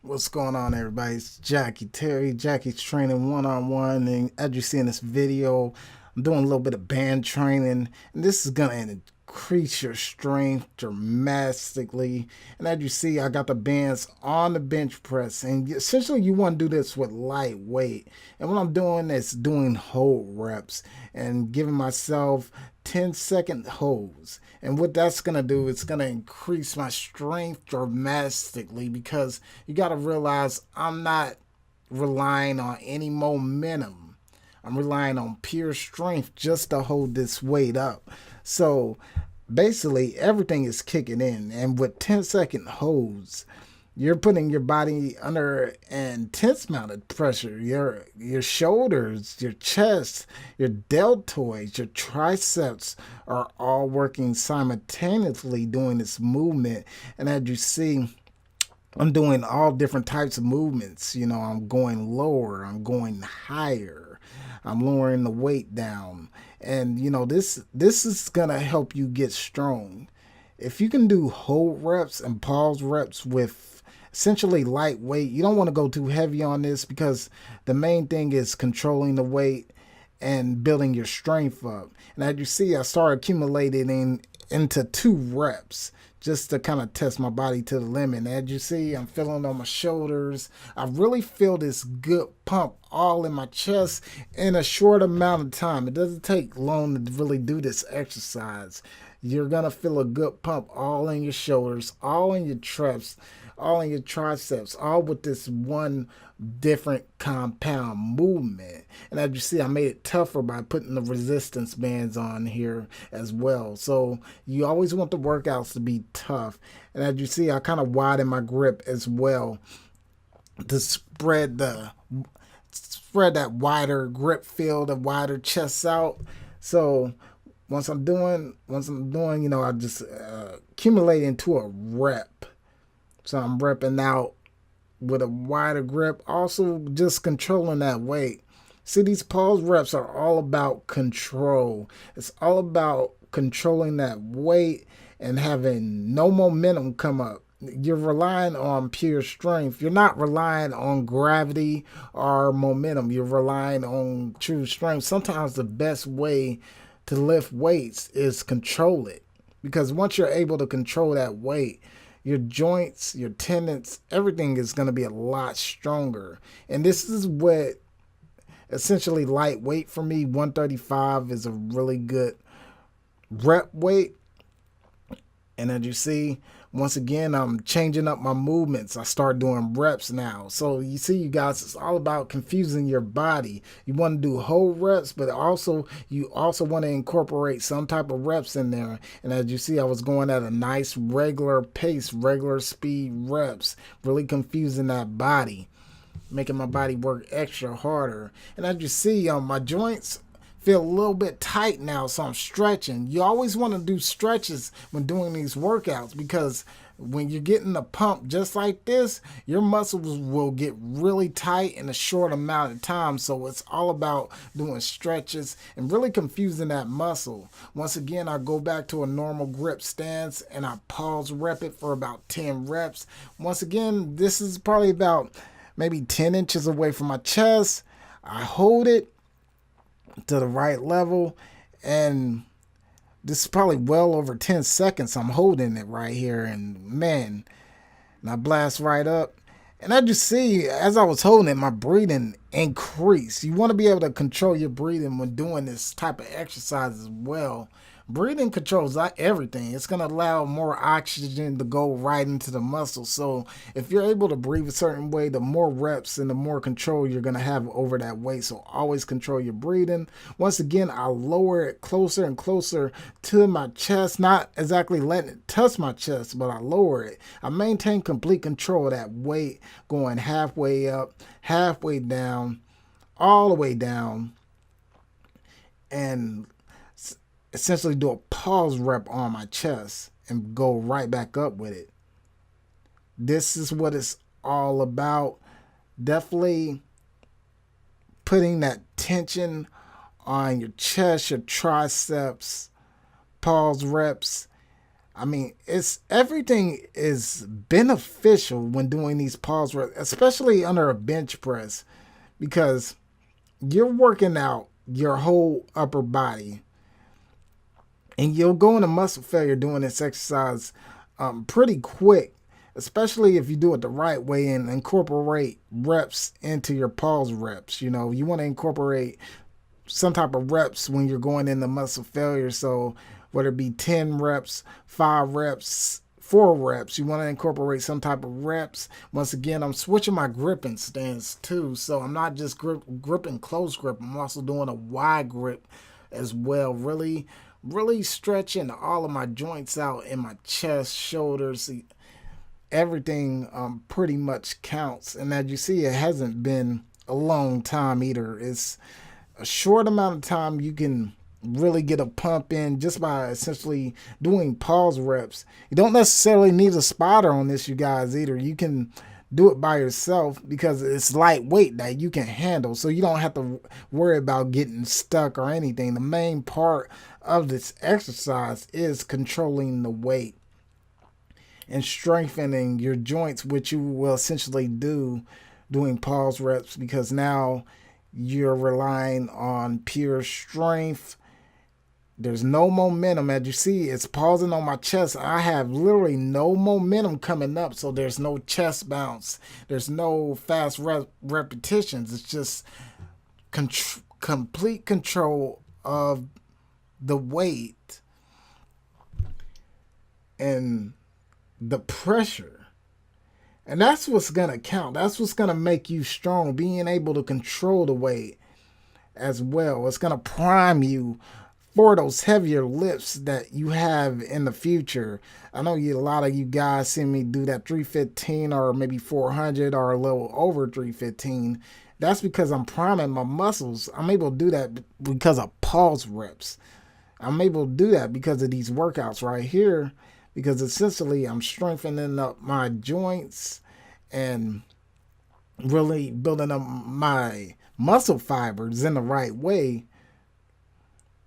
What's going on, everybody? It's Jackie Terry. Jackie's training one-on-one, and as you see in this video, I'm doing a little bit of band training, and this is gonna increase your strength dramatically. And as you see, I got the bands on the bench press, and essentially you want to do this with light weight. And what I'm doing is doing hold reps and giving myself 10-second holds. And what that's going to do, it's going to increase my strength dramatically, because you got to realize I'm not relying on any momentum. I'm relying on pure strength just to hold this weight up. So basically, everything is kicking in. And with 10-second holds, you're putting your body under an intense amount of pressure. Your shoulders, your chest, your deltoids, your triceps are all working simultaneously doing this movement. And as you see, I'm doing all different types of movements. I'm going lower, I'm going higher, I'm lowering the weight down. And this is gonna help you get strong. If you can do hold reps and pause reps with essentially lightweight, you don't want to go too heavy on this, because the main thing is controlling the weight and building your strength up. And as you see, I started accumulating into 2 reps just to kind of test my body to the limit. And as you see, I'm feeling on my shoulders. I really feel this good pump all in my chest in a short amount of time. It doesn't take long to really do this exercise. You're going to feel a good pump all in your shoulders, all in your traps, all in your triceps, all with this one different compound movement. And as you see, I made it tougher by putting the resistance bands on here as well. So you always want the workouts to be tough. And as you see, I kind of widen my grip as well to spread that wider grip field, the wider chest out. So once I'm doing, I just accumulate into a rep. So I'm repping out with a wider grip, also just controlling that weight. See, these pause reps are all about control. It's all about controlling that weight and having no momentum come up. You're relying on pure strength. You're not relying on gravity or momentum. You're relying on true strength. Sometimes the best way to lift weights is control it, because once you're able to control that weight, your joints, your tendons, everything is going to be a lot stronger. And this is what essentially lightweight for me. 135 is a really good rep weight. And as you see, once again, I'm changing up my movements. I start doing reps now. So you see, you guys, it's all about confusing your body. You want to do whole reps, but you also want to incorporate some type of reps in there. And as you see, I was going at a nice regular pace, regular speed reps, really confusing that body, making my body work extra harder. And as you see, my joints feel a little bit tight now, so I'm stretching. You always want to do stretches when doing these workouts, because when you're getting the pump just like this, your muscles will get really tight in a short amount of time. So it's all about doing stretches and really confusing that muscle. Once again, I go back to a normal grip stance and I pause rep it for about 10 reps. Once again, this is probably about maybe 10 inches away from my chest. I hold it to the right level, and this is probably well over 10 seconds I'm holding it right here, and man, and I blast right up. And as you see, as I was holding it, my breathing increased. You want to be able to control your breathing when doing this type of exercise as well. Breathing controls everything. It's going to allow more oxygen to go right into the muscle. So if you're able to breathe a certain way, the more reps and the more control you're going to have over that weight. So always control your breathing. Once again, I lower it closer and closer to my chest, not exactly letting it touch my chest, but I lower it. I maintain complete control of that weight, going halfway up, halfway down, all the way down, and essentially do a pause rep on my chest and go right back up with it. This is what it's all about. Definitely putting that tension on your chest, your triceps, pause reps. I mean, it's everything is beneficial when doing these pause reps, especially under a bench press, because you're working out your whole upper body, and you'll go into muscle failure doing this exercise pretty quick, especially if you do it the right way and incorporate reps into your pause reps. You know, you want to incorporate some type of reps when you're going into muscle failure. So whether it be 10 reps, 5 reps, 4 reps, you want to incorporate some type of reps. Once again, I'm switching my gripping stance too. So I'm not just gripping close grip. I'm also doing a wide grip as well. Really stretching all of my joints out in my chest, shoulders, everything pretty much counts. And as you see, it hasn't been a long time either. It's a short amount of time you can really get a pump in just by essentially doing pause reps. You don't necessarily need a spotter on this, you guys, either. You can do it by yourself because it's lightweight that you can handle, so you don't have to worry about getting stuck or anything. The main part of this exercise is controlling the weight and strengthening your joints, which you will essentially do doing pause reps, because now you're relying on pure strength. There's no momentum. As you see, it's pausing on my chest. I have literally no momentum coming up, so there's no chest bounce. There's no fast repetitions. It's just complete control of the weight and the pressure. And that's what's going to count. That's what's going to make you strong, being able to control the weight as well. It's going to prime you for those heavier lifts that you have in the future. I know a lot of you guys see me do that 315 or maybe 400 or a little over 315. That's because I'm priming my muscles. I'm able to do that because of pause reps. I'm able to do that because of these workouts right here, because essentially I'm strengthening up my joints and really building up my muscle fibers in the right way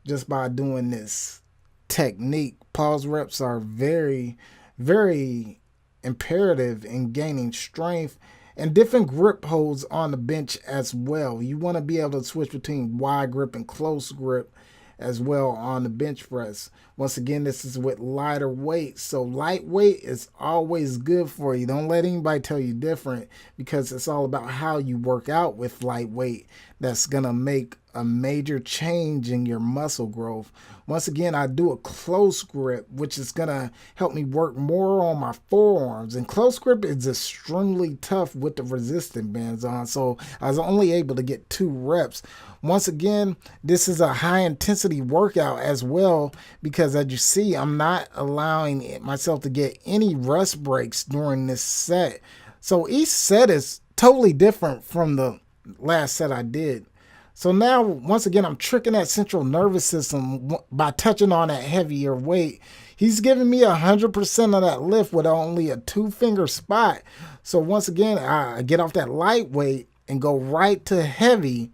just by doing this technique. Pause reps are very, very imperative in gaining strength and different grip holds on the bench as well. You want to be able to switch between wide grip and close grip as well on the bench press. Once again, this is with lighter weight. So lightweight is always good for you. Don't let anybody tell you different, because it's all about how you work out with lightweight. That's going to make a major change in your muscle growth. Once again, I do a close grip, which is going to help me work more on my forearms. And close grip is extremely tough with the resistance bands on. So I was only able to get 2 reps. Once again, this is a high intensity workout as well, because as you see, I'm not allowing myself to get any rest breaks during this set. So each set is totally different from the last set I did. So now, once again, I'm tricking that central nervous system by touching on that heavier weight. He's giving me 100% of that lift with only a 2-finger spot. So once again, I get off that lightweight and go right to heavy.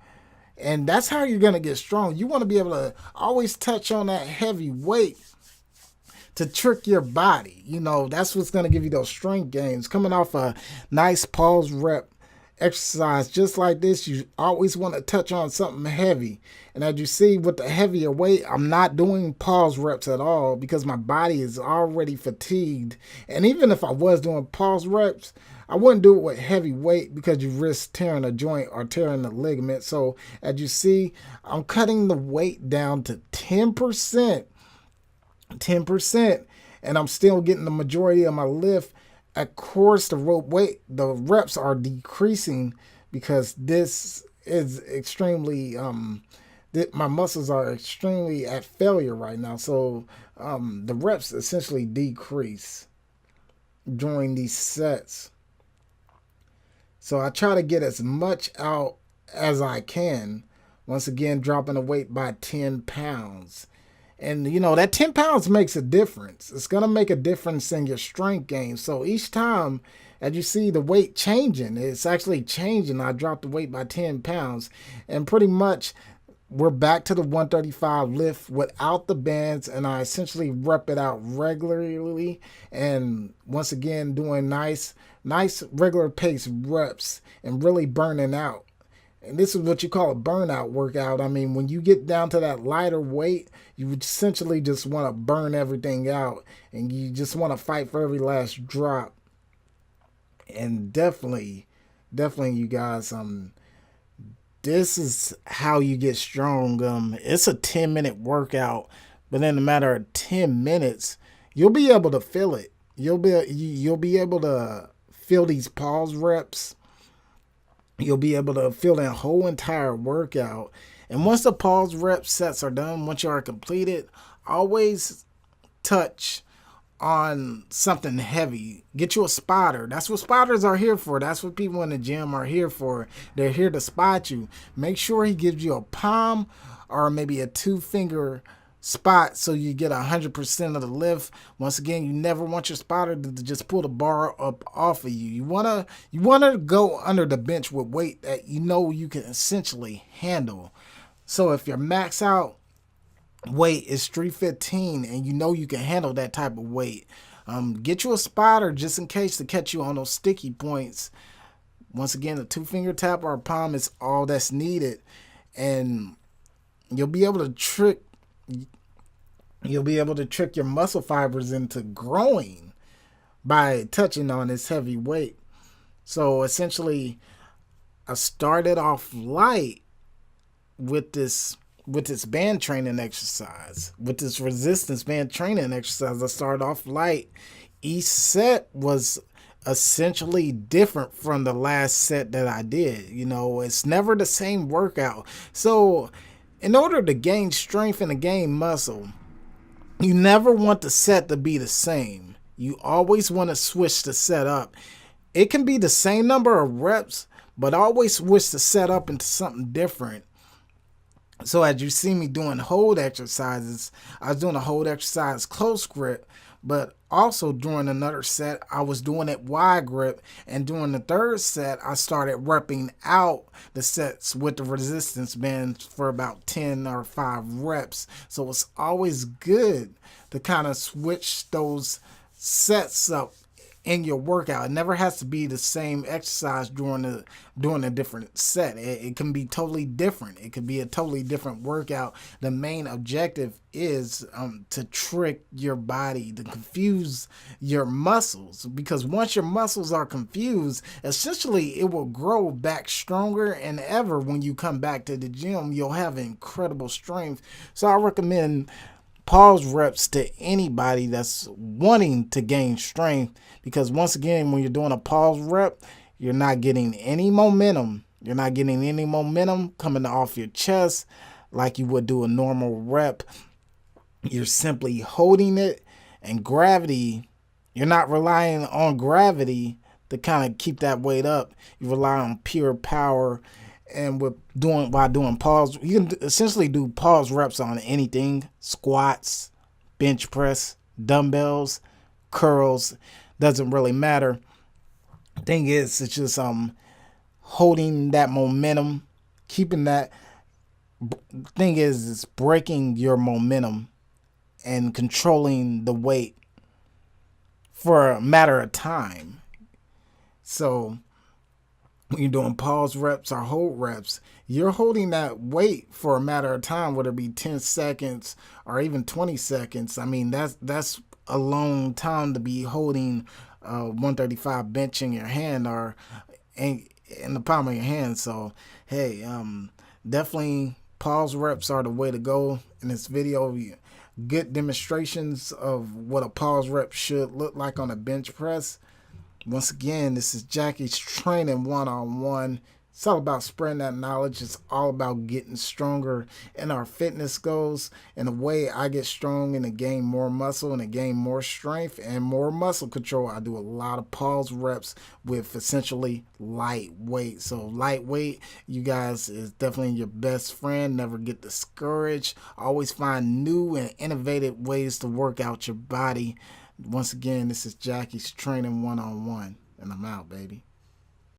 And that's how you're going to get strong. You want to be able to always touch on that heavy weight to trick your body. You know, that's what's going to give you those strength gains. Coming off a nice pause rep exercise just like this, you always want to touch on something heavy. And as you see, with the heavier weight, I'm not doing pause reps at all because my body is already fatigued. And even if I was doing pause reps, I wouldn't do it with heavy weight because you risk tearing a joint or tearing the ligament. So as you see, I'm cutting the weight down to 10%, and I'm still getting the majority of my lift. Of course, the reps are decreasing because this is extremely, my muscles are extremely at failure right now. So the reps essentially decrease during these sets. So I try to get as much out as I can. Once again, dropping the weight by 10 pounds. And, you know, that 10 pounds makes a difference. It's going to make a difference in your strength gain. So each time, as you see the weight changing, it's actually changing. I dropped the weight by 10 pounds. And pretty much we're back to the 135 lift without the bands, and I essentially rep it out regularly. And once again, doing nice regular pace reps and really burning out. And this is what you call a burnout workout. I mean, when you get down to that lighter weight, you essentially just want to burn everything out, and you just want to fight for every last drop. And definitely, you guys, this is how you get strong. It's a 10-minute workout, but in a matter of 10 minutes, you'll be able to feel it. You'll be able to feel these pause reps. You'll be able to feel that whole entire workout. And once the pause rep sets are done, once you are completed, always touch on something heavy. Get you a spotter. That's what spotters are here for. That's what people in the gym are here for. They're here to spot you. Make sure he gives you a palm or maybe a 2-finger spot so you get 100% of the lift. Once again, you never want your spotter to just pull the bar up off of you. You wanna go under the bench with weight that you know you can essentially handle. So if your max out weight is 315 and you know you can handle that type of weight, get you a spotter just in case to catch you on those sticky points. Once again, a 2-finger tap or a palm is all that's needed, and you'll be able to trick your muscle fibers into growing by touching on this heavy weight. So essentially, I started off light with this band training exercise, with this resistance band training exercise. I started off light. Each set was essentially different from the last set that I did. It's never the same workout. So in order to gain strength and to gain muscle, you never want the set to be the same. You always want to switch the set up. It can be the same number of reps, but always switch the set up into something different. So as you see me doing hold exercises, I was doing a hold exercise close grip, but also during another set, I was doing it wide grip. And during the third set, I started repping out the sets with the resistance bands for about 10 or 5 reps. So it's always good to kind of switch those sets up in your workout. It never has to be the same exercise during a different set. It can be totally different. It could be a totally different workout. The main objective is to trick your body, to confuse your muscles, because once your muscles are confused, essentially it will grow back stronger, and ever when you come back to the gym, you'll have incredible strength. So I recommend pause reps to anybody that's wanting to gain strength, because once again, when you're doing a pause rep, you're not getting any momentum. You're not getting any momentum coming off your chest like you would do a normal rep. You're simply holding it, and gravity, you're not relying on gravity to kind of keep that weight up. You rely on pure power. And while doing pause, you can essentially do pause reps on anything: squats, bench press, dumbbells, curls. Doesn't really matter. Thing is, it's just holding that momentum, keeping that. Thing is, it's breaking your momentum and controlling the weight for a matter of time. So when you're doing pause reps or hold reps, you're holding that weight for a matter of time, whether it be 10 seconds or even 20 seconds. I mean, that's a long time to be holding 135 bench in your hand or in the palm of your hand. So, hey, definitely pause reps are the way to go. In this video, good demonstrations of what a pause rep should look like on a bench press. Once again, this is Jackie's Training 1-on-1. It's all about spreading that knowledge. It's all about getting stronger in our fitness goals. And the way I get strong and to gain more muscle and to gain more strength and more muscle control, I do a lot of pause reps with essentially lightweight. So lightweight, you guys, is definitely your best friend. Never get discouraged. Always find new and innovative ways to work out your body. Once again, this is Jackie's Training 1-on-1, and I'm out, baby.